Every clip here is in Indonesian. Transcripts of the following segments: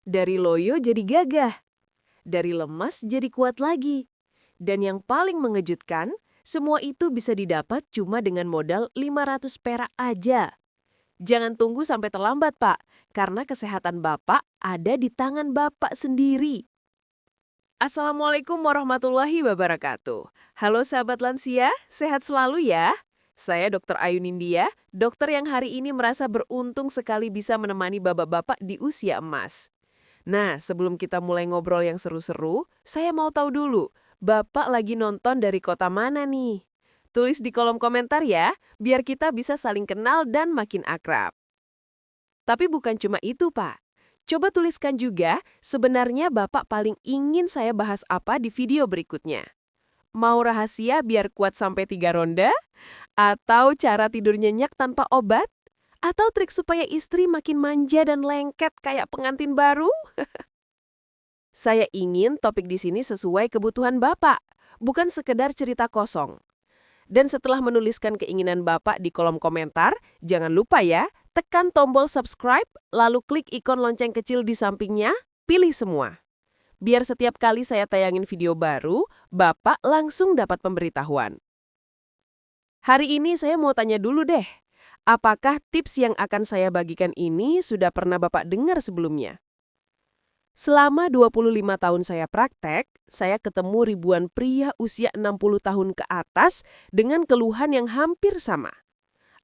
Dari loyo jadi gagah, dari lemas jadi kuat lagi. Dan yang paling mengejutkan, semua itu bisa didapat cuma dengan modal 500 perak aja. Jangan tunggu sampai terlambat, Pak, karena kesehatan Bapak ada di tangan Bapak sendiri. Assalamualaikum warahmatullahi wabarakatuh. Halo sahabat lansia, sehat selalu ya. Saya Dr. Ayu Nindya, dokter yang hari ini merasa beruntung sekali bisa menemani bapak-bapak di usia emas. Nah, sebelum kita mulai ngobrol yang seru-seru, saya mau tahu dulu, Bapak lagi nonton dari kota mana nih? Tulis di kolom komentar ya, biar kita bisa saling kenal dan makin akrab. Tapi bukan cuma itu, Pak. Coba tuliskan juga, sebenarnya Bapak paling ingin saya bahas apa di video berikutnya. Mau rahasia biar kuat sampai 3 ronde? Atau cara tidur nyenyak tanpa obat? Atau trik supaya istri makin manja dan lengket kayak pengantin baru? Saya ingin topik di sini sesuai kebutuhan Bapak, bukan sekedar cerita kosong. Dan setelah menuliskan keinginan Bapak di kolom komentar, jangan lupa ya, tekan tombol subscribe, lalu klik ikon lonceng kecil di sampingnya, pilih semua. Biar setiap kali saya tayangin video baru, Bapak langsung dapat pemberitahuan. Hari ini saya mau tanya dulu deh, apakah tips yang akan saya bagikan ini sudah pernah Bapak dengar sebelumnya? Selama 25 tahun saya praktek, saya ketemu ribuan pria usia 60 tahun ke atas dengan keluhan yang hampir sama.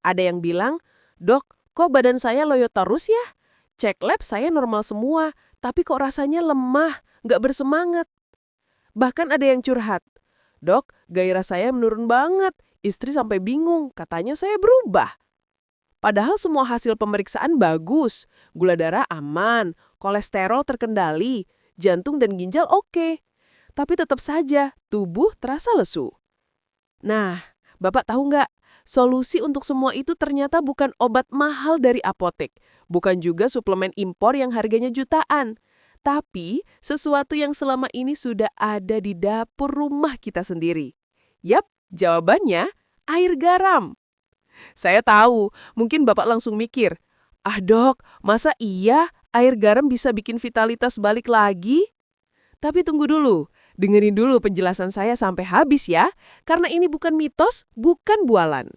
Ada yang bilang, "Dok, kok badan saya loyo terus ya? Cek lab saya normal semua, tapi kok rasanya lemah, nggak bersemangat." Bahkan ada yang curhat, "Dok, gairah saya menurun banget, istri sampai bingung, katanya saya berubah." Padahal semua hasil pemeriksaan bagus, gula darah aman, kolesterol terkendali, jantung dan ginjal oke. Tapi tetap saja tubuh terasa lesu. Nah, Bapak tahu nggak? Solusi untuk semua itu ternyata bukan obat mahal dari apotek, bukan juga suplemen impor yang harganya jutaan. Tapi sesuatu yang selama ini sudah ada di dapur rumah kita sendiri. Yap, jawabannya air garam. Saya tahu, mungkin Bapak langsung mikir, "Ah dok, masa iya air garam bisa bikin vitalitas balik lagi?" Tapi tunggu dulu, dengerin dulu penjelasan saya sampai habis ya, karena ini bukan mitos, bukan bualan.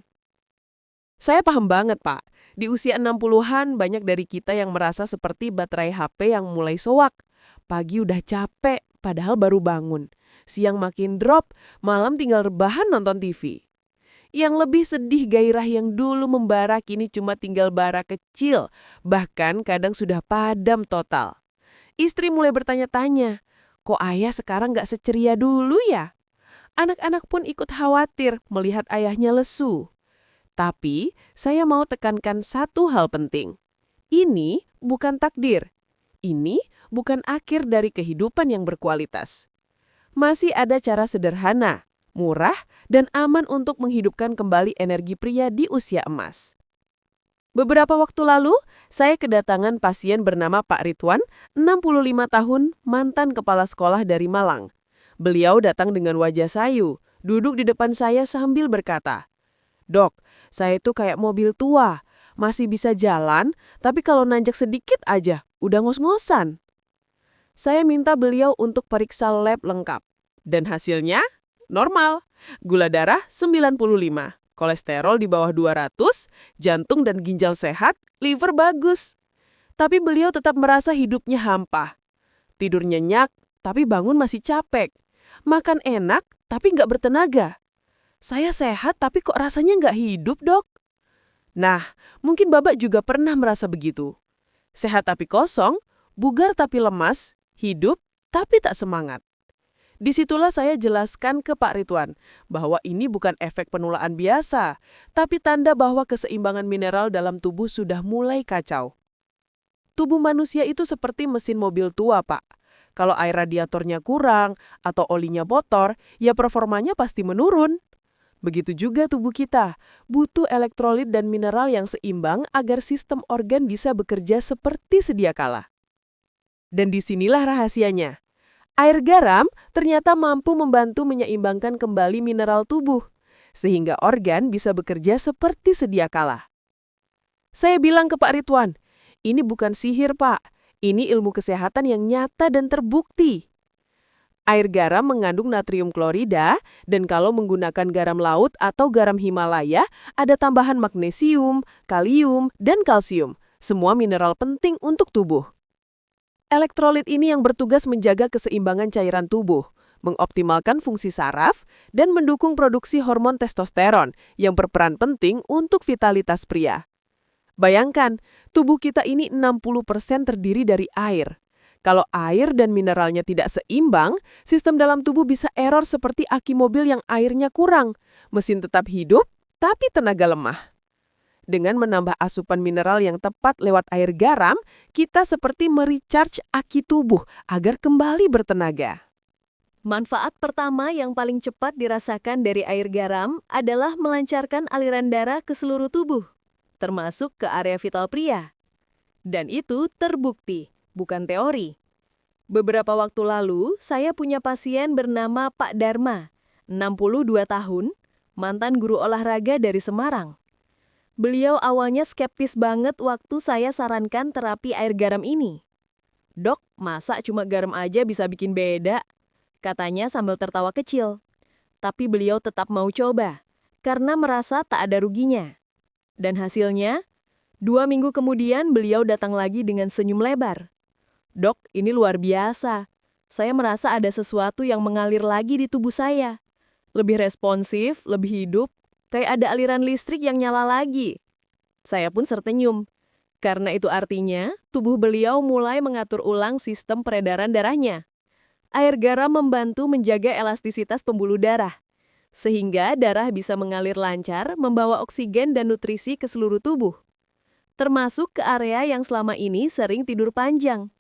Saya paham banget Pak, di usia 60-an banyak dari kita yang merasa seperti baterai HP yang mulai soak. Pagi udah capek, padahal baru bangun. Siang makin drop, malam tinggal rebahan nonton TV. Yang lebih sedih gairah yang dulu membara kini cuma tinggal bara kecil, bahkan kadang sudah padam total. Istri mulai bertanya-tanya, kok ayah sekarang gak seceria dulu ya? Anak-anak pun ikut khawatir melihat ayahnya lesu. Tapi saya mau tekankan satu hal penting. Ini bukan takdir. Ini bukan akhir dari kehidupan yang berkualitas. Masih ada cara sederhana, murah, dan aman untuk menghidupkan kembali energi pria di usia emas. Beberapa waktu lalu, saya kedatangan pasien bernama Pak Ridwan, 65 tahun, mantan kepala sekolah dari Malang. Beliau datang dengan wajah sayu, duduk di depan saya sambil berkata, "Dok, saya itu kayak mobil tua, masih bisa jalan, tapi kalau nanjak sedikit aja, udah ngos-ngosan." Saya minta beliau untuk periksa lab lengkap. Dan hasilnya normal. Gula darah 95, kolesterol di bawah 200, jantung dan ginjal sehat, liver bagus. Tapi beliau tetap merasa hidupnya hampa. Tidur nyenyak, tapi bangun masih capek. Makan enak, tapi nggak bertenaga. Saya sehat, tapi kok rasanya nggak hidup, dok? Nah, mungkin Bapak juga pernah merasa begitu. Sehat tapi kosong, bugar tapi lemas, hidup tapi tak semangat. Disitulah saya jelaskan ke Pak Ridwan bahwa ini bukan efek penulaan biasa, tapi tanda bahwa keseimbangan mineral dalam tubuh sudah mulai kacau. Tubuh manusia itu seperti mesin mobil tua, Pak. Kalau air radiatornya kurang atau olinya bocor, ya performanya pasti menurun. Begitu juga tubuh kita, butuh elektrolit dan mineral yang seimbang agar sistem organ bisa bekerja seperti sedia kala. Dan disinilah rahasianya. Air garam ternyata mampu membantu menyeimbangkan kembali mineral tubuh, sehingga organ bisa bekerja seperti sedia kala. Saya bilang ke Pak Ridwan, ini bukan sihir Pak, Ini ilmu kesehatan yang nyata dan terbukti. Air garam mengandung natrium klorida, dan kalau menggunakan garam laut atau garam Himalaya, ada tambahan magnesium, kalium, dan kalsium. Semua mineral penting untuk tubuh. Elektrolit ini yang bertugas menjaga keseimbangan cairan tubuh, mengoptimalkan fungsi saraf, dan mendukung produksi hormon testosteron yang berperan penting untuk vitalitas pria. Bayangkan, tubuh kita ini 60% terdiri dari air. Kalau air dan mineralnya tidak seimbang, sistem dalam tubuh bisa error seperti aki mobil yang airnya kurang. Mesin tetap hidup, tapi tenaga lemah. Dengan menambah asupan mineral yang tepat lewat air garam, kita seperti merecharge aki tubuh agar kembali bertenaga. Manfaat pertama yang paling cepat dirasakan dari air garam adalah melancarkan aliran darah ke seluruh tubuh, termasuk ke area vital pria. Dan itu terbukti, bukan teori. Beberapa waktu lalu, saya punya pasien bernama Pak Dharma, 62 tahun, mantan guru olahraga dari Semarang. Beliau awalnya skeptis banget waktu saya sarankan terapi air garam ini. "Dok, masa cuma garam aja bisa bikin beda?" Katanya sambil tertawa kecil. Tapi beliau tetap mau coba, karena merasa tak ada ruginya. Dan hasilnya, 2 minggu kemudian beliau datang lagi dengan senyum lebar. "Dok, ini luar biasa. Saya merasa ada sesuatu yang mengalir lagi di tubuh saya. Lebih responsif, lebih hidup, kayak ada aliran listrik yang nyala lagi." Saya pun tersenyum, karena itu artinya tubuh beliau mulai mengatur ulang sistem peredaran darahnya. Air garam membantu menjaga elastisitas pembuluh darah, sehingga darah bisa mengalir lancar, membawa oksigen dan nutrisi ke seluruh tubuh, termasuk ke area yang selama ini sering tidur panjang.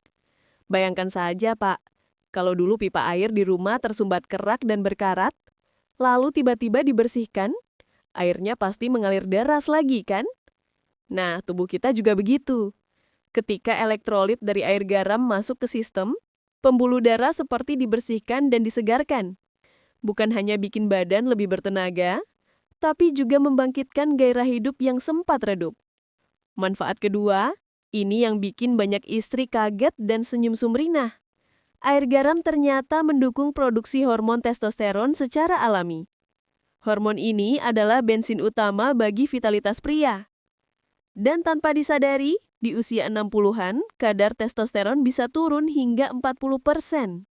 Bayangkan saja, Pak, kalau dulu pipa air di rumah tersumbat kerak dan berkarat, lalu tiba-tiba dibersihkan, airnya pasti mengalir deras lagi, kan? Nah, tubuh kita juga begitu. Ketika elektrolit dari air garam masuk ke sistem, pembuluh darah seperti dibersihkan dan disegarkan. Bukan hanya bikin badan lebih bertenaga, tapi juga membangkitkan gairah hidup yang sempat redup. Manfaat kedua, ini yang bikin banyak istri kaget dan senyum sumringah. Air garam ternyata mendukung produksi hormon testosteron secara alami. Hormon ini adalah bensin utama bagi vitalitas pria. Dan tanpa disadari, di usia 60-an, kadar testosteron bisa turun hingga 40%.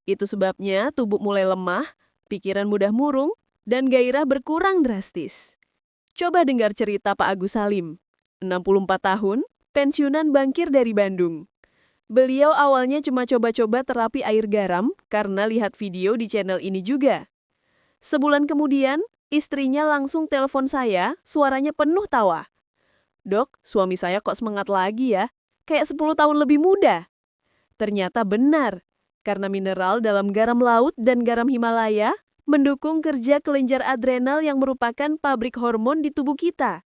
Itu sebabnya tubuh mulai lemah, pikiran mudah murung, dan gairah berkurang drastis. Coba dengar cerita Pak Agus Salim, 64 tahun, pensiunan bankir dari Bandung. Beliau awalnya cuma coba-coba terapi air garam karena lihat video di channel ini juga. Sebulan kemudian, istrinya langsung telepon saya, suaranya penuh tawa. "Dok, suami saya kok semangat lagi ya? Kayak 10 tahun lebih muda." Ternyata benar, karena mineral dalam garam laut dan garam Himalaya mendukung kerja kelenjar adrenal yang merupakan pabrik hormon di tubuh kita.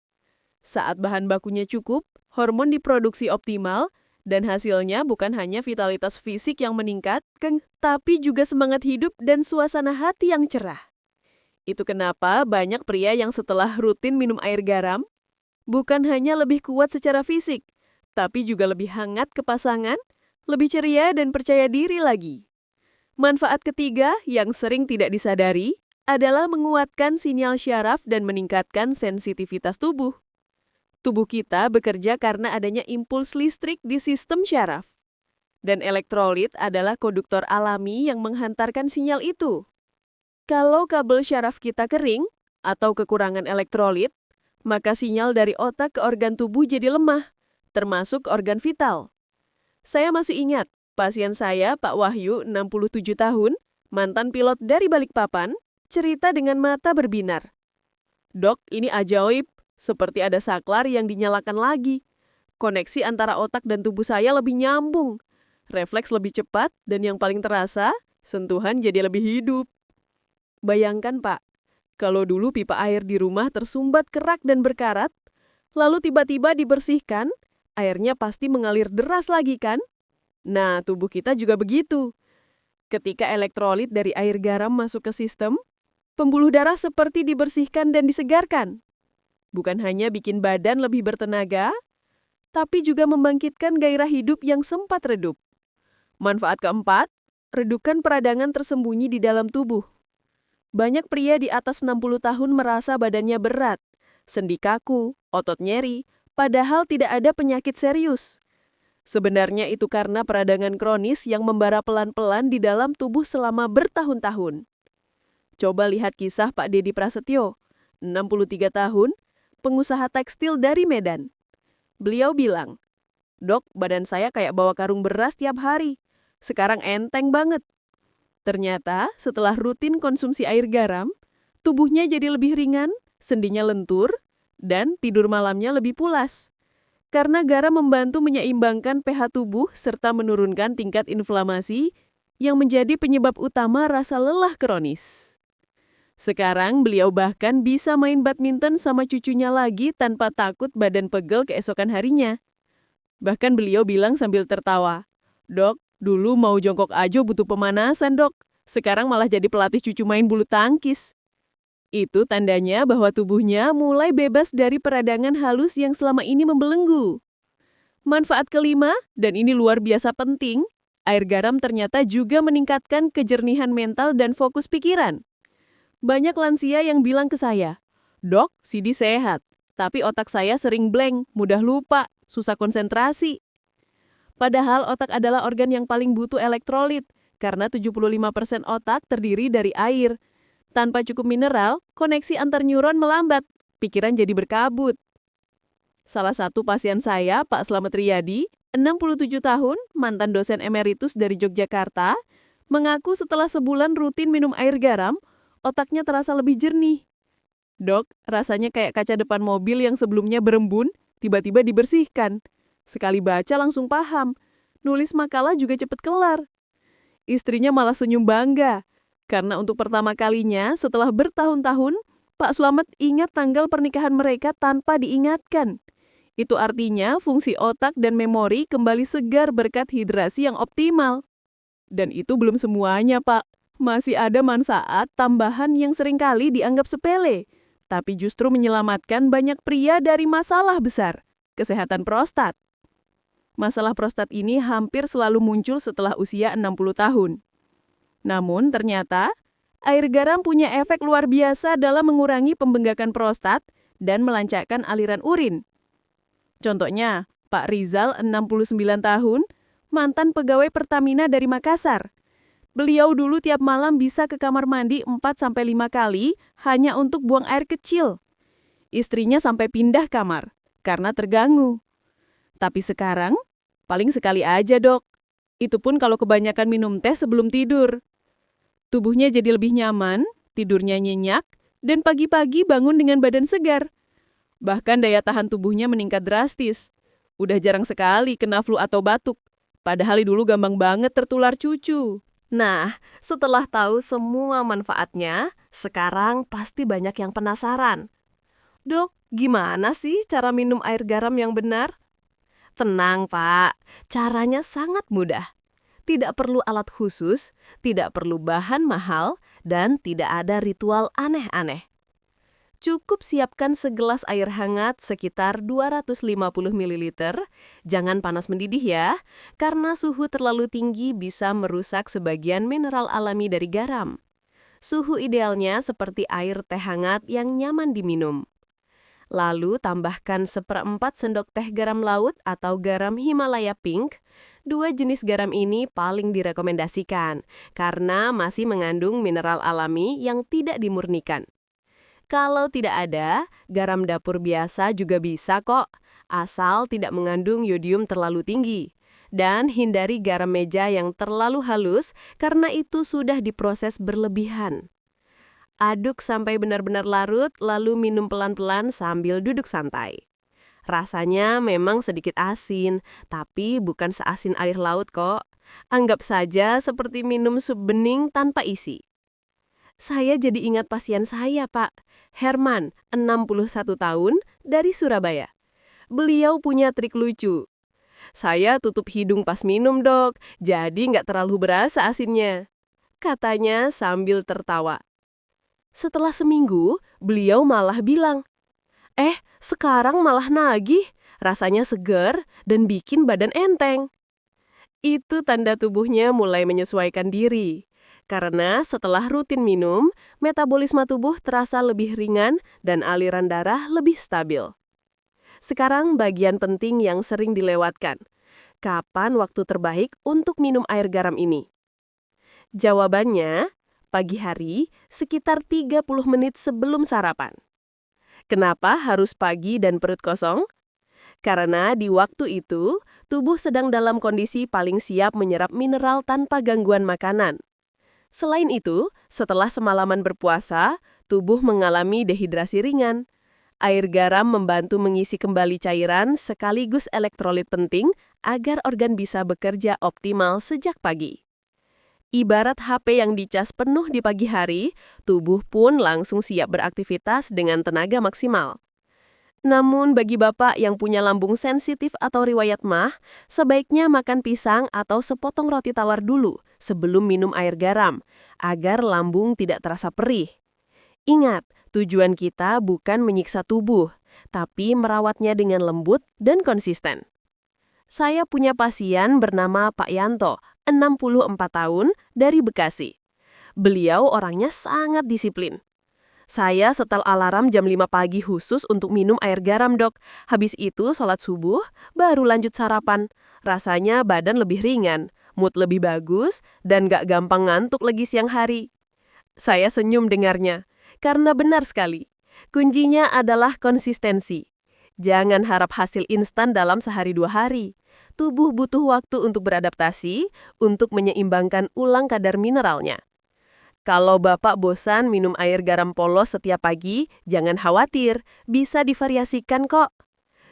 Saat bahan bakunya cukup, hormon diproduksi optimal, dan hasilnya bukan hanya vitalitas fisik yang meningkat, tapi juga semangat hidup dan suasana hati yang cerah. Itu kenapa banyak pria yang setelah rutin minum air garam, bukan hanya lebih kuat secara fisik, tapi juga lebih hangat ke pasangan, lebih ceria dan percaya diri lagi. Manfaat ketiga yang sering tidak disadari adalah menguatkan sinyal syaraf dan meningkatkan sensitivitas tubuh. Tubuh kita bekerja karena adanya impuls listrik di sistem syaraf. Dan elektrolit adalah konduktor alami yang menghantarkan sinyal itu. Kalau kabel syaraf kita kering atau kekurangan elektrolit, maka sinyal dari otak ke organ tubuh jadi lemah, termasuk organ vital. Saya masih ingat, pasien saya, Pak Wahyu, 67 tahun, mantan pilot dari Balikpapan, cerita dengan mata berbinar. "Dok, ini ajaib, seperti ada saklar yang dinyalakan lagi. Koneksi antara otak dan tubuh saya lebih nyambung. Refleks lebih cepat, dan yang paling terasa, sentuhan jadi lebih hidup." Bayangkan, Pak, kalau dulu pipa air di rumah tersumbat kerak dan berkarat, lalu tiba-tiba dibersihkan, airnya pasti mengalir deras lagi, kan? Nah, tubuh kita juga begitu. Ketika elektrolit dari air garam masuk ke sistem, pembuluh darah seperti dibersihkan dan disegarkan. Bukan hanya bikin badan lebih bertenaga, tapi juga membangkitkan gairah hidup yang sempat redup. Manfaat keempat, redukan peradangan tersembunyi di dalam tubuh. Banyak pria di atas 60 tahun merasa badannya berat, sendi kaku, otot nyeri, padahal tidak ada penyakit serius. Sebenarnya itu karena peradangan kronis yang membara pelan-pelan di dalam tubuh selama bertahun-tahun. Coba lihat kisah Pak Dedi Prasetyo, 63 tahun, pengusaha tekstil dari Medan. Beliau bilang, "Dok, badan saya kayak bawa karung beras tiap hari. Sekarang enteng banget." Ternyata setelah rutin konsumsi air garam, tubuhnya jadi lebih ringan, sendinya lentur, dan tidur malamnya lebih pulas. Karena garam membantu menyeimbangkan pH tubuh serta menurunkan tingkat inflamasi yang menjadi penyebab utama rasa lelah kronis. Sekarang beliau bahkan bisa main badminton sama cucunya lagi tanpa takut badan pegel keesokan harinya. Bahkan beliau bilang sambil tertawa, "Dok, dulu mau jongkok aja butuh pemanasan, Dok. Sekarang malah jadi pelatih cucu main bulu tangkis." Itu tandanya bahwa tubuhnya mulai bebas dari peradangan halus yang selama ini membelenggu. Manfaat kelima, dan ini luar biasa penting, air garam ternyata juga meningkatkan kejernihan mental dan fokus pikiran. Banyak lansia yang bilang ke saya, "Dok, Sidi sehat, tapi otak saya sering blank, mudah lupa, susah konsentrasi." Padahal otak adalah organ yang paling butuh elektrolit, karena 75% otak terdiri dari air. Tanpa cukup mineral, koneksi antar neuron melambat, pikiran jadi berkabut. Salah satu pasien saya, Pak Slamet Riyadi, 67 tahun, mantan dosen emeritus dari Yogyakarta, mengaku setelah sebulan rutin minum air garam, otaknya terasa lebih jernih. "Dok, rasanya kayak kaca depan mobil yang sebelumnya berembun, tiba-tiba dibersihkan. Sekali baca langsung paham. Nulis makalah juga cepat kelar." Istrinya malah senyum bangga. Karena untuk pertama kalinya setelah bertahun-tahun, Pak Slamet ingat tanggal pernikahan mereka tanpa diingatkan. Itu artinya fungsi otak dan memori kembali segar berkat hidrasi yang optimal. Dan itu belum semuanya, Pak. Masih ada manfaat tambahan yang seringkali dianggap sepele, tapi justru menyelamatkan banyak pria dari masalah besar, kesehatan prostat. Masalah prostat ini hampir selalu muncul setelah usia 60 tahun. Namun ternyata, air garam punya efek luar biasa dalam mengurangi pembengkakan prostat dan melancarkan aliran urin. Contohnya, Pak Rizal, 69 tahun, mantan pegawai Pertamina dari Makassar. Beliau dulu tiap malam bisa ke kamar mandi 4-5 kali hanya untuk buang air kecil. Istrinya sampai pindah kamar karena terganggu. Tapi sekarang, paling sekali aja, Dok. Itu pun kalau kebanyakan minum teh sebelum tidur. Tubuhnya jadi lebih nyaman, tidurnya nyenyak, dan pagi-pagi bangun dengan badan segar. Bahkan daya tahan tubuhnya meningkat drastis. Udah jarang sekali kena flu atau batuk. Padahal dulu gampang banget tertular cucu. Nah, setelah tahu semua manfaatnya, sekarang pasti banyak yang penasaran. "Dok, gimana sih cara minum air garam yang benar?" Tenang, Pak. Caranya sangat mudah. Tidak perlu alat khusus, tidak perlu bahan mahal, dan tidak ada ritual aneh-aneh. Cukup siapkan segelas air hangat sekitar 250 ml. Jangan panas mendidih ya, karena suhu terlalu tinggi bisa merusak sebagian mineral alami dari garam. Suhu idealnya seperti air teh hangat yang nyaman diminum. Lalu tambahkan 1/4 sendok teh garam laut atau garam Himalaya Pink. 2 jenis garam ini paling direkomendasikan, karena masih mengandung mineral alami yang tidak dimurnikan. Kalau tidak ada, garam dapur biasa juga bisa kok, asal tidak mengandung yodium terlalu tinggi. Dan hindari garam meja yang terlalu halus karena itu sudah diproses berlebihan. Aduk sampai benar-benar larut, lalu minum pelan-pelan sambil duduk santai. Rasanya memang sedikit asin, tapi bukan seasin air laut kok. Anggap saja seperti minum sup bening tanpa isi. Saya jadi ingat pasien saya, Pak. Herman, 61 tahun, dari Surabaya. Beliau punya trik lucu. "Saya tutup hidung pas minum, Dok, jadi nggak terlalu berasa asinnya," katanya sambil tertawa. Setelah seminggu, beliau malah bilang, "Sekarang malah nagih. Rasanya seger dan bikin badan enteng. Itu tanda tubuhnya mulai menyesuaikan diri. Karena setelah rutin minum, metabolisme tubuh terasa lebih ringan dan aliran darah lebih stabil. Sekarang bagian penting yang sering dilewatkan. Kapan waktu terbaik untuk minum air garam ini? Jawabannya, pagi hari sekitar 30 menit sebelum sarapan. Kenapa harus pagi dan perut kosong? Karena di waktu itu, tubuh sedang dalam kondisi paling siap menyerap mineral tanpa gangguan makanan. Selain itu, setelah semalaman berpuasa, tubuh mengalami dehidrasi ringan. Air garam membantu mengisi kembali cairan sekaligus elektrolit penting agar organ bisa bekerja optimal sejak pagi. Ibarat HP yang dicas penuh di pagi hari, tubuh pun langsung siap beraktivitas dengan tenaga maksimal. Namun bagi bapak yang punya lambung sensitif atau riwayat MAH, sebaiknya makan pisang atau sepotong roti tawar dulu sebelum minum air garam, agar lambung tidak terasa perih. Ingat, tujuan kita bukan menyiksa tubuh, tapi merawatnya dengan lembut dan konsisten. Saya punya pasien bernama Pak Yanto, 64 tahun, dari Bekasi. Beliau orangnya sangat disiplin. Saya setel alarm jam 5 pagi khusus untuk minum air garam, Dok. Habis itu sholat subuh, baru lanjut sarapan. Rasanya badan lebih ringan, mood lebih bagus, dan gak gampang ngantuk lagi siang hari. Saya senyum dengarnya, karena benar sekali. Kuncinya adalah konsistensi. Jangan harap hasil instan dalam sehari 2 hari. Tubuh butuh waktu untuk beradaptasi, untuk menyeimbangkan ulang kadar mineralnya. Kalau Bapak bosan minum air garam polos setiap pagi, jangan khawatir, bisa divariasikan kok.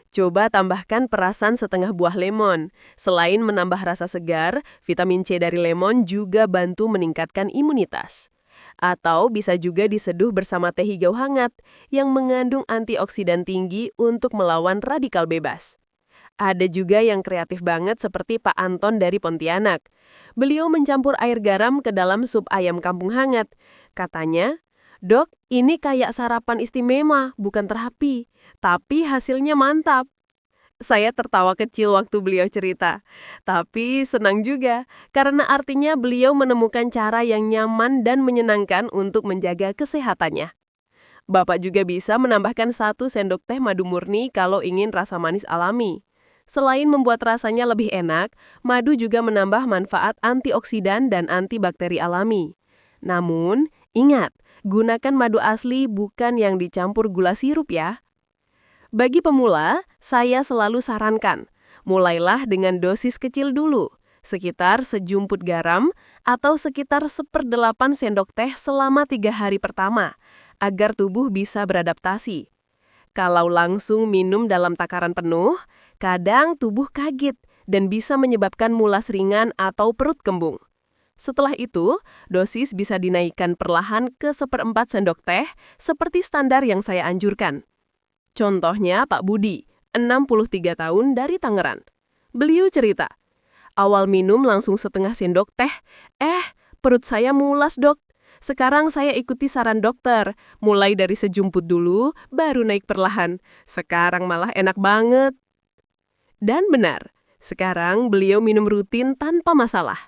Coba tambahkan perasan setengah buah lemon. Selain menambah rasa segar, vitamin C dari lemon juga bantu meningkatkan imunitas. Atau bisa juga diseduh bersama teh hijau hangat yang mengandung antioksidan tinggi untuk melawan radikal bebas. Ada juga yang kreatif banget seperti Pak Anton dari Pontianak. Beliau mencampur air garam ke dalam sup ayam kampung hangat. Katanya, "Dok, ini kayak sarapan istimewa, bukan terapi. Tapi hasilnya mantap." Saya tertawa kecil waktu beliau cerita. Tapi senang juga, karena artinya beliau menemukan cara yang nyaman dan menyenangkan untuk menjaga kesehatannya. Bapak juga bisa menambahkan 1 sendok teh madu murni kalau ingin rasa manis alami. Selain membuat rasanya lebih enak, madu juga menambah manfaat antioksidan dan antibakteri alami. Namun, ingat, gunakan madu asli bukan yang dicampur gula sirup ya. Bagi pemula, saya selalu sarankan, mulailah dengan dosis kecil dulu, sekitar sejumput garam atau sekitar 1/8 sendok teh selama 3 hari pertama, agar tubuh bisa beradaptasi. Kalau langsung minum dalam takaran penuh, kadang tubuh kaget dan bisa menyebabkan mulas ringan atau perut kembung. Setelah itu, dosis bisa dinaikkan perlahan ke 1/4 sendok teh seperti standar yang saya anjurkan. Contohnya Pak Budi, 63 tahun dari Tangerang. Beliau cerita, awal minum langsung setengah sendok teh, perut saya mulas, Dok. Sekarang saya ikuti saran dokter, mulai dari sejumput dulu, baru naik perlahan. Sekarang malah enak banget. Dan benar, sekarang beliau minum rutin tanpa masalah.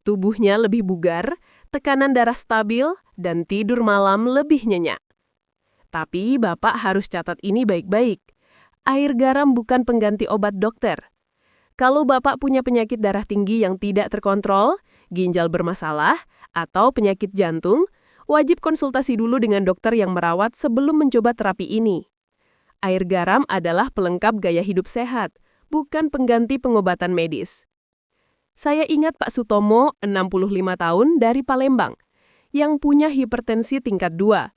Tubuhnya lebih bugar, tekanan darah stabil, dan tidur malam lebih nyenyak. Tapi Bapak harus catat ini baik-baik. Air garam bukan pengganti obat dokter. Kalau Bapak punya penyakit darah tinggi yang tidak terkontrol, ginjal bermasalah, atau penyakit jantung, wajib konsultasi dulu dengan dokter yang merawat sebelum mencoba terapi ini. Air garam adalah pelengkap gaya hidup sehat, bukan pengganti pengobatan medis. Saya ingat Pak Sutomo, 65 tahun, dari Palembang, yang punya hipertensi tingkat 2.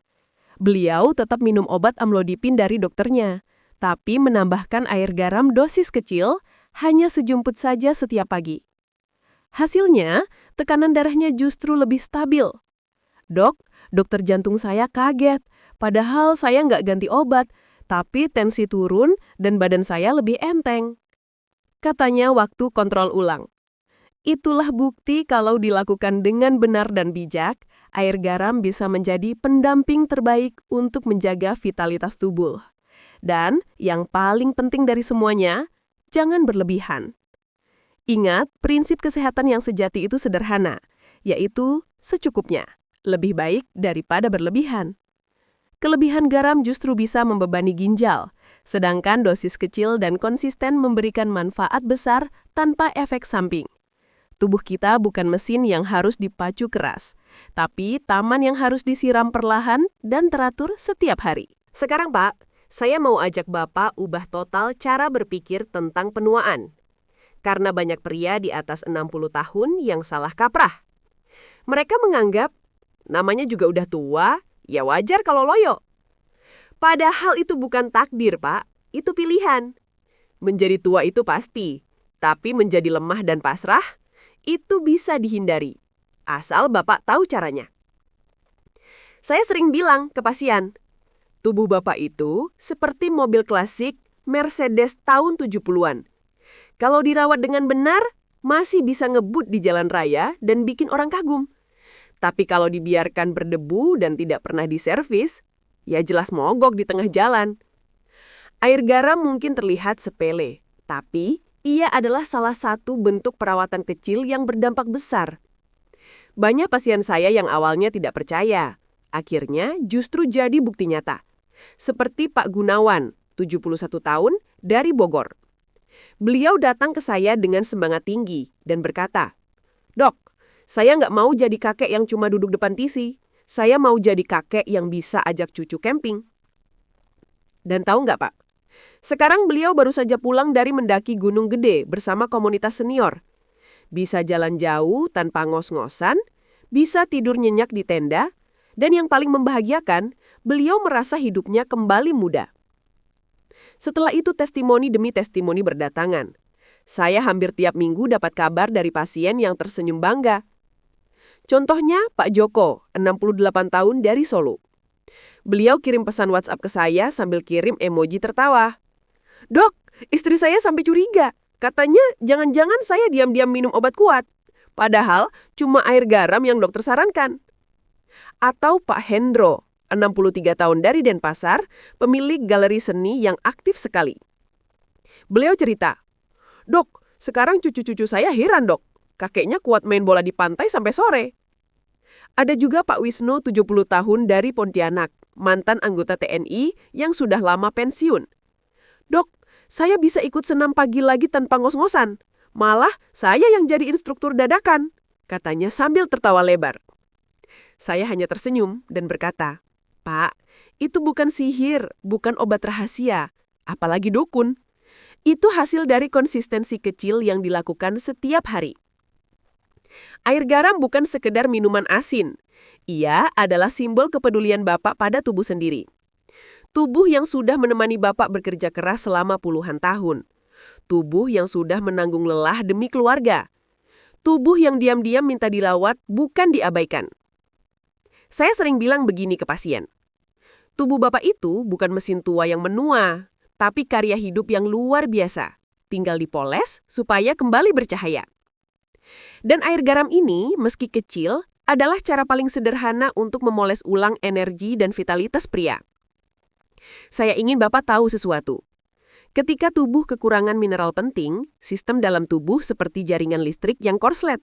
Beliau tetap minum obat amlodipin dari dokternya, tapi menambahkan air garam dosis kecil, hanya sejumput saja setiap pagi. Hasilnya, tekanan darahnya justru lebih stabil. "Dok, dokter jantung saya kaget, padahal saya nggak ganti obat, tapi tensi turun dan badan saya lebih enteng," katanya waktu kontrol ulang. Itulah bukti kalau dilakukan dengan benar dan bijak, air garam bisa menjadi pendamping terbaik untuk menjaga vitalitas tubuh. Dan yang paling penting dari semuanya, jangan berlebihan. Ingat, prinsip kesehatan yang sejati itu sederhana, yaitu secukupnya, lebih baik daripada berlebihan. Kelebihan garam justru bisa membebani ginjal, sedangkan dosis kecil dan konsisten memberikan manfaat besar tanpa efek samping. Tubuh kita bukan mesin yang harus dipacu keras, tapi taman yang harus disiram perlahan dan teratur setiap hari. Sekarang Pak, saya mau ajak Bapak ubah total cara berpikir tentang penuaan. Karena banyak pria di atas 60 tahun yang salah kaprah. Mereka menganggap, namanya juga udah tua, ya wajar kalau loyo. Padahal itu bukan takdir, Pak. Itu pilihan. Menjadi tua itu pasti, tapi menjadi lemah dan pasrah, itu bisa dihindari. Asal Bapak tahu caranya. Saya sering bilang ke pasien, tubuh Bapak itu seperti mobil klasik Mercedes tahun 70-an. Kalau dirawat dengan benar, masih bisa ngebut di jalan raya dan bikin orang kagum. Tapi kalau dibiarkan berdebu dan tidak pernah diservis, ya jelas mogok di tengah jalan. Air garam mungkin terlihat sepele, tapi ia adalah salah satu bentuk perawatan kecil yang berdampak besar. Banyak pasien saya yang awalnya tidak percaya, akhirnya justru jadi bukti nyata. Seperti Pak Gunawan, 71 tahun, dari Bogor. Beliau datang ke saya dengan semangat tinggi dan berkata, "Dok, saya nggak mau jadi kakek yang cuma duduk depan TV. Saya mau jadi kakek yang bisa ajak cucu camping." Dan tahu nggak, Pak? Sekarang beliau baru saja pulang dari mendaki Gunung Gede bersama komunitas senior. Bisa jalan jauh tanpa ngos-ngosan, bisa tidur nyenyak di tenda, dan yang paling membahagiakan, beliau merasa hidupnya kembali muda. Setelah itu testimoni demi testimoni berdatangan. Saya hampir tiap minggu dapat kabar dari pasien yang tersenyum bangga. Contohnya Pak Joko, 68 tahun dari Solo. Beliau kirim pesan WhatsApp ke saya sambil kirim emoji tertawa. "Dok, istri saya sampai curiga. Katanya jangan-jangan saya diam-diam minum obat kuat. Padahal cuma air garam yang dokter sarankan." Atau Pak Hendro, 63 tahun dari Denpasar, pemilik galeri seni yang aktif sekali. Beliau cerita, "Dok, sekarang cucu-cucu saya heran dok. Kakeknya kuat main bola di pantai sampai sore." Ada juga Pak Wisnu, 70 tahun dari Pontianak, mantan anggota TNI yang sudah lama pensiun. "Dok, saya bisa ikut senam pagi lagi tanpa ngos-ngosan. Malah saya yang jadi instruktur dadakan," katanya sambil tertawa lebar. Saya hanya tersenyum dan berkata, "Pak, itu bukan sihir, bukan obat rahasia, apalagi dukun. Itu hasil dari konsistensi kecil yang dilakukan setiap hari." Air garam bukan sekedar minuman asin. Ia adalah simbol kepedulian Bapak pada tubuh sendiri. Tubuh yang sudah menemani Bapak bekerja keras selama puluhan tahun. Tubuh yang sudah menanggung lelah demi keluarga. Tubuh yang diam-diam minta dilawat, bukan diabaikan. Saya sering bilang begini ke pasien. Tubuh Bapak itu bukan mesin tua yang menua, tapi karya hidup yang luar biasa. Tinggal dipoles supaya kembali bercahaya. Dan air garam ini, meski kecil, adalah cara paling sederhana untuk memoles ulang energi dan vitalitas pria. Saya ingin Bapak tahu sesuatu. Ketika tubuh kekurangan mineral penting, sistem dalam tubuh seperti jaringan listrik yang korslet.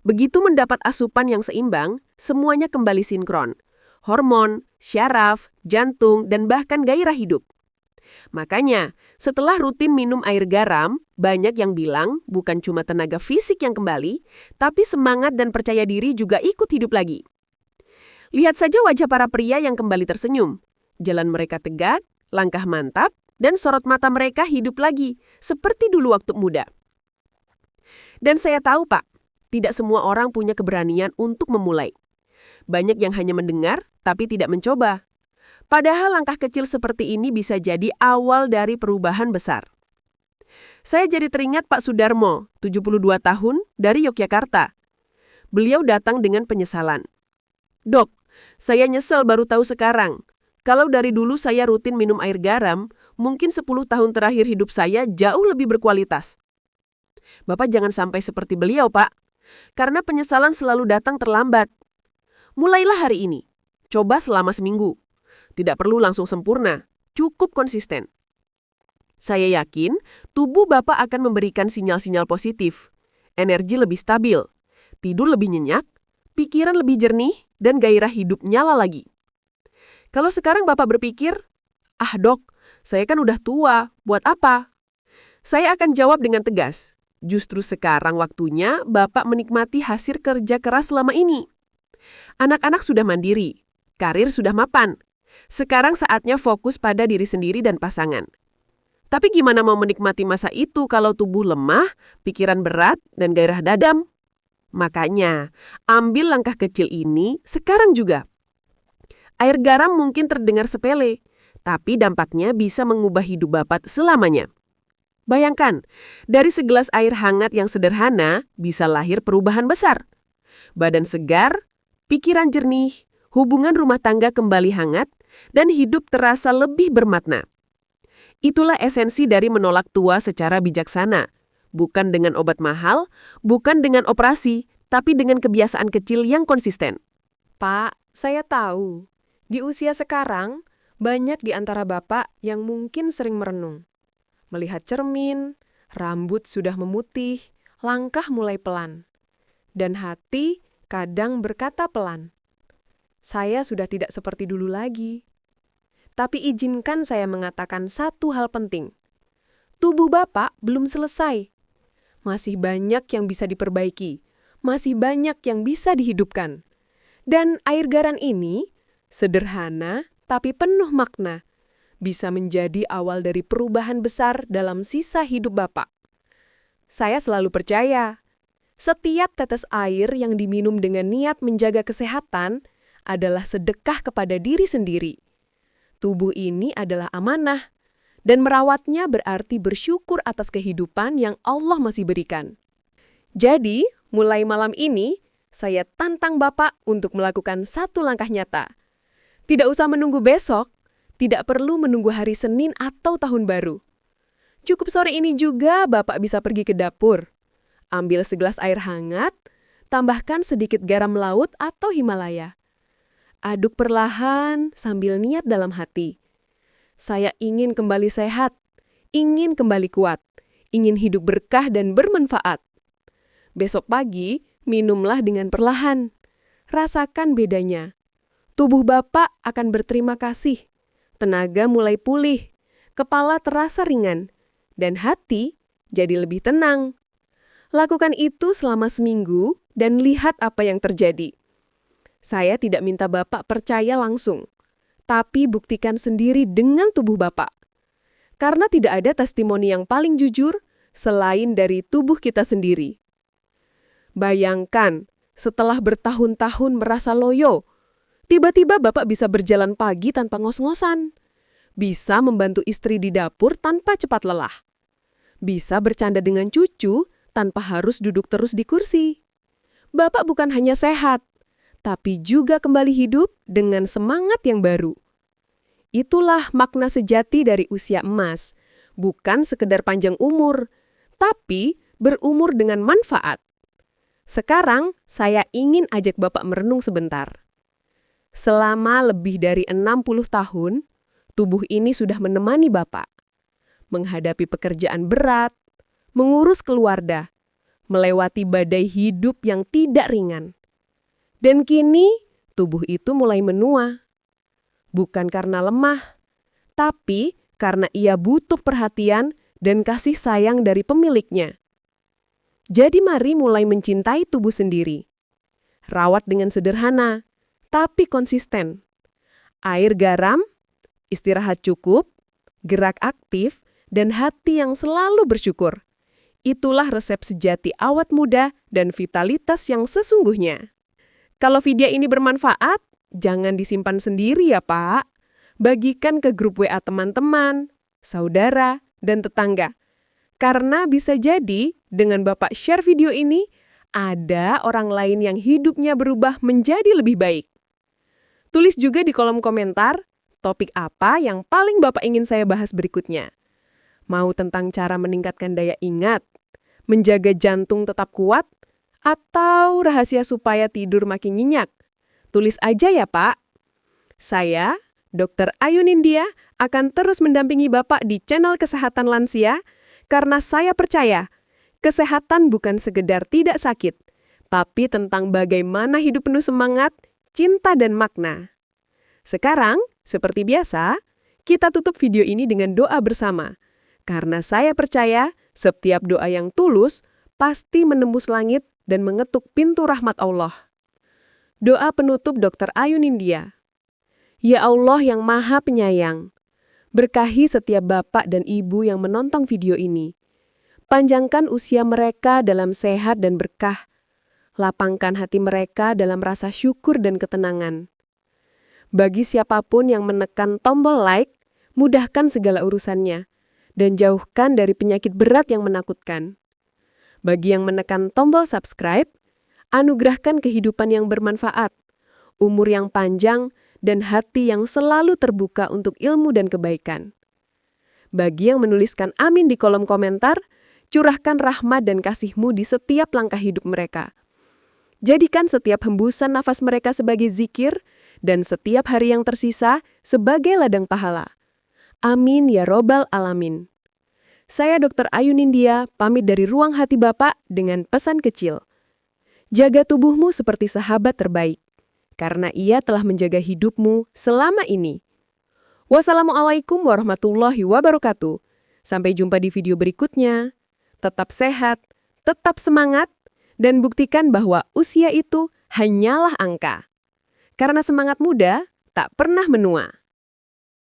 Begitu mendapat asupan yang seimbang, semuanya kembali sinkron. Hormon, syaraf, jantung, dan bahkan gairah hidup. Makanya, setelah rutin minum air garam, banyak yang bilang bukan cuma tenaga fisik yang kembali, tapi semangat dan percaya diri juga ikut hidup lagi. Lihat saja wajah para pria yang kembali tersenyum. Jalan mereka tegak, langkah mantap, dan sorot mata mereka hidup lagi, seperti dulu waktu muda. Dan saya tahu, Pak, tidak semua orang punya keberanian untuk memulai. Banyak yang hanya mendengar, tapi tidak mencoba. Padahal langkah kecil seperti ini bisa jadi awal dari perubahan besar. Saya jadi teringat Pak Sudarmo, 72 tahun, dari Yogyakarta. Beliau datang dengan penyesalan. "Dok, saya nyesel baru tahu sekarang. Kalau dari dulu saya rutin minum air garam, mungkin 10 tahun terakhir hidup saya jauh lebih berkualitas." Bapak jangan sampai seperti beliau, Pak. Karena penyesalan selalu datang terlambat. Mulailah hari ini. Coba selama seminggu. Tidak perlu langsung sempurna. cukup konsisten. Saya yakin tubuh Bapak akan memberikan sinyal-sinyal positif. Energi lebih stabil, tidur lebih nyenyak, pikiran lebih jernih, dan gairah hidup nyala lagi. Kalau sekarang Bapak berpikir, "Ah dok, saya kan udah tua, buat apa?" Saya akan jawab dengan tegas, justru sekarang waktunya Bapak menikmati hasil kerja keras selama ini. Anak-anak sudah mandiri, karir sudah mapan. Sekarang saatnya fokus pada diri sendiri dan pasangan. Tapi gimana mau menikmati masa itu kalau tubuh lemah, pikiran berat, dan gairah dadam? Makanya, ambil langkah kecil ini sekarang juga. Air garam mungkin terdengar sepele, tapi dampaknya bisa mengubah hidup Bapak selamanya. Bayangkan, dari segelas air hangat yang sederhana bisa lahir perubahan besar. Badan segar, pikiran jernih, hubungan rumah tangga kembali hangat, dan hidup terasa lebih bermakna. Itulah esensi dari menolak tua secara bijaksana. Bukan dengan obat mahal, bukan dengan operasi, tapi dengan kebiasaan kecil yang konsisten. Pak, saya tahu. Di usia sekarang, banyak di antara Bapak yang mungkin sering merenung. Melihat cermin, rambut sudah memutih, langkah mulai pelan. Dan hati kadang berkata pelan. Saya sudah tidak seperti dulu lagi. Tapi izinkan saya mengatakan satu hal penting. Tubuh Bapak belum selesai. Masih banyak yang bisa diperbaiki. Masih banyak yang bisa dihidupkan. Dan air garam ini, sederhana tapi penuh makna, bisa menjadi awal dari perubahan besar dalam sisa hidup Bapak. Saya selalu percaya, setiap tetes air yang diminum dengan niat menjaga kesehatan adalah sedekah kepada diri sendiri. Tubuh ini adalah amanah, dan merawatnya berarti bersyukur atas kehidupan yang Allah masih berikan. Jadi, mulai malam ini, saya tantang Bapak untuk melakukan satu langkah nyata. Tidak usah menunggu besok, tidak perlu menunggu hari Senin atau Tahun Baru. Cukup sore ini juga Bapak bisa pergi ke dapur. Ambil segelas air hangat, tambahkan sedikit garam laut atau Himalaya. Aduk perlahan sambil niat dalam hati. Saya ingin kembali sehat, ingin kembali kuat, ingin hidup berkah dan bermanfaat. Besok pagi, minumlah dengan perlahan. Rasakan bedanya. Tubuh Bapak akan berterima kasih. Tenaga mulai pulih, kepala terasa ringan, dan hati jadi lebih tenang. Lakukan itu selama seminggu dan lihat apa yang terjadi. Saya tidak minta Bapak percaya langsung, tapi buktikan sendiri dengan tubuh Bapak. Karena tidak ada testimoni yang paling jujur selain dari tubuh kita sendiri. Bayangkan, setelah bertahun-tahun merasa loyo, tiba-tiba Bapak bisa berjalan pagi tanpa ngos-ngosan. Bisa membantu istri di dapur tanpa cepat lelah. Bisa bercanda dengan cucu tanpa harus duduk terus di kursi. Bapak bukan hanya sehat, tapi juga kembali hidup dengan semangat yang baru. Itulah makna sejati dari usia emas, bukan sekedar panjang umur, tapi berumur dengan manfaat. Sekarang, saya ingin ajak Bapak merenung sebentar. Selama lebih dari 60 tahun, tubuh ini sudah menemani Bapak. Menghadapi pekerjaan berat, mengurus keluarga, melewati badai hidup yang tidak ringan. Dan kini, tubuh itu mulai menua. Bukan karena lemah, tapi karena ia butuh perhatian dan kasih sayang dari pemiliknya. Jadi mari mulai mencintai tubuh sendiri. Rawat dengan sederhana, tapi konsisten. Air garam, istirahat cukup, gerak aktif, dan hati yang selalu bersyukur. Itulah resep sejati awet muda dan vitalitas yang sesungguhnya. Kalau video ini bermanfaat, jangan disimpan sendiri ya Pak. Bagikan ke grup WA teman-teman, saudara, dan tetangga. Karena bisa jadi dengan Bapak share video ini, ada orang lain yang hidupnya berubah menjadi lebih baik. Tulis juga di kolom komentar, topik apa yang paling Bapak ingin saya bahas berikutnya. Mau tentang cara meningkatkan daya ingat, menjaga jantung tetap kuat, atau rahasia supaya tidur makin nyenyak? Tulis aja ya Pak. Saya Dr. Ayu Nindya akan terus mendampingi Bapak di channel Kesehatan Lansia karena saya percaya kesehatan bukan sekedar tidak sakit, tapi tentang bagaimana hidup penuh semangat, cinta, dan makna. Sekarang, seperti biasa, kita tutup video ini dengan doa bersama. Karena saya percaya setiap doa yang tulus pasti menembus langit dan mengetuk pintu rahmat Allah. Doa penutup Dr. Ayu Nindya. Ya Allah yang Maha Penyayang, berkahi setiap bapak dan ibu yang menonton video ini. Panjangkan usia mereka dalam sehat dan berkah. Lapangkan hati mereka dalam rasa syukur dan ketenangan. Bagi siapapun yang menekan tombol like, mudahkan segala urusannya, dan jauhkan dari penyakit berat yang menakutkan. Bagi yang menekan tombol subscribe, anugerahkan kehidupan yang bermanfaat, umur yang panjang, dan hati yang selalu terbuka untuk ilmu dan kebaikan. Bagi yang menuliskan amin di kolom komentar, curahkan rahmat dan kasih-Mu di setiap langkah hidup mereka. Jadikan setiap hembusan nafas mereka sebagai zikir, dan setiap hari yang tersisa sebagai ladang pahala. Amin ya Robbal Alamin. Saya Dr. Ayu Nindya, pamit dari Ruang Hati Bapak dengan pesan kecil. Jaga tubuhmu seperti sahabat terbaik, karena ia telah menjaga hidupmu selama ini. Wassalamualaikum warahmatullahi wabarakatuh. Sampai jumpa di video berikutnya. Tetap sehat, tetap semangat, dan buktikan bahwa usia itu hanyalah angka. Karena semangat muda tak pernah menua.